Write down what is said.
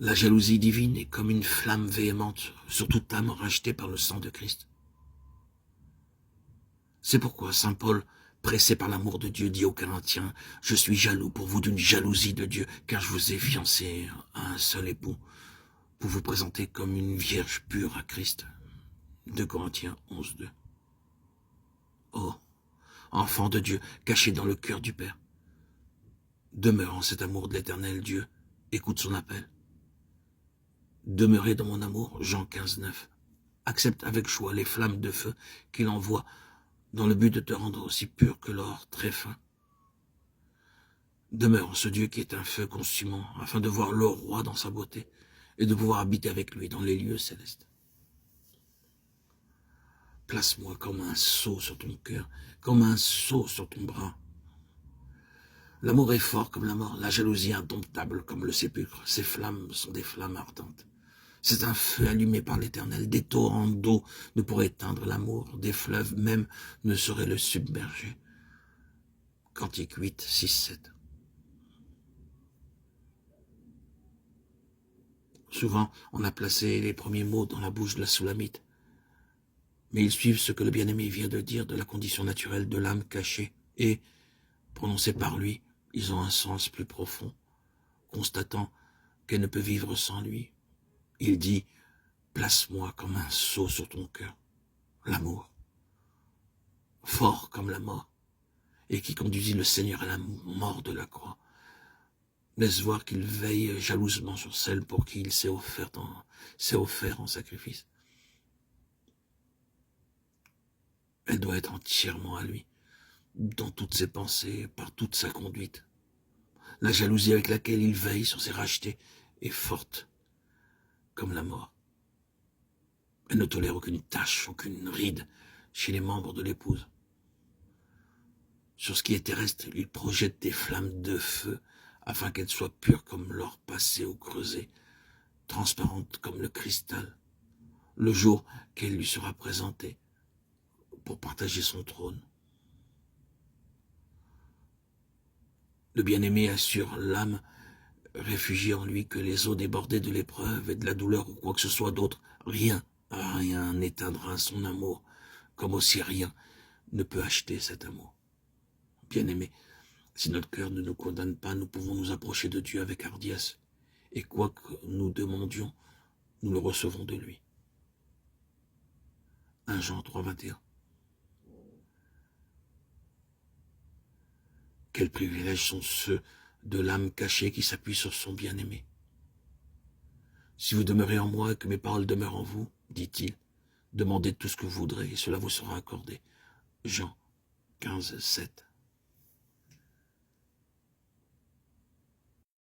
La jalousie divine est comme une flamme véhémente sur toute âme rachetée par le sang de Christ. C'est pourquoi saint Paul, pressé par l'amour de Dieu, dit aux Corinthiens, « Je suis jaloux pour vous d'une jalousie de Dieu, car je vous ai fiancés à un seul époux, pour vous présenter comme une vierge pure à Christ. » 2 Corinthiens 11, 2. Oh, enfant de Dieu, caché dans le cœur du Père, demeure en cet amour de l'éternel Dieu, écoute son appel. Demeurez dans mon amour, Jean 15, 9. Accepte avec joie les flammes de feu qu'il envoie dans le but de te rendre aussi pur que l'or très fin. Demeure en ce Dieu qui est un feu consumant, afin de voir le roi dans sa beauté et de pouvoir habiter avec lui dans les lieux célestes. Place-moi comme un sceau sur ton cœur, comme un sceau sur ton bras. L'amour est fort comme la mort, la jalousie indomptable comme le sépulcre. Ces flammes sont des flammes ardentes. C'est un feu allumé par l'Éternel. Des torrents d'eau ne pourraient éteindre l'amour. Des fleuves même ne sauraient le submerger. Cantique 8, 6, 7. Souvent, on a placé les premiers mots dans la bouche de la Soulamite. Mais ils suivent ce que le bien-aimé vient de dire de la condition naturelle de l'âme cachée. Et, prononcés par lui, ils ont un sens plus profond, constatant qu'elle ne peut vivre sans lui. Il dit, place-moi comme un sceau sur ton cœur, l'amour, fort comme la mort, et qui conduisit le Seigneur à la mort de la croix. Laisse voir qu'il veille jalousement sur celle pour qui il s'est offert en sacrifice. Elle doit être entièrement à lui, dans toutes ses pensées, par toute sa conduite. La jalousie avec laquelle il veille sur ses rachetés est forte comme la mort. Elle ne tolère aucune tache, aucune ride chez les membres de l'épouse. Sur ce qui est terrestre, il projette des flammes de feu afin qu'elle soit pure comme l'or passé au creuset, transparente comme le cristal, le jour qu'elle lui sera présentée pour partager son trône. Le bien-aimé assure l'âme réfugiée en lui que les eaux débordées de l'épreuve et de la douleur ou quoi que ce soit d'autre, rien n'éteindra son amour, comme aussi rien ne peut acheter cet amour. Bien-aimé, si notre cœur ne nous condamne pas, nous pouvons nous approcher de Dieu avec hardiesse, et quoi que nous demandions, nous le recevons de lui. 1 Jean 3, 21. Quels privilèges sont ceux de l'âme cachée qui s'appuie sur son bien-aimé. Si vous demeurez en moi et que mes paroles demeurent en vous, dit-il, demandez tout ce que vous voudrez et cela vous sera accordé. Jean 15, 7.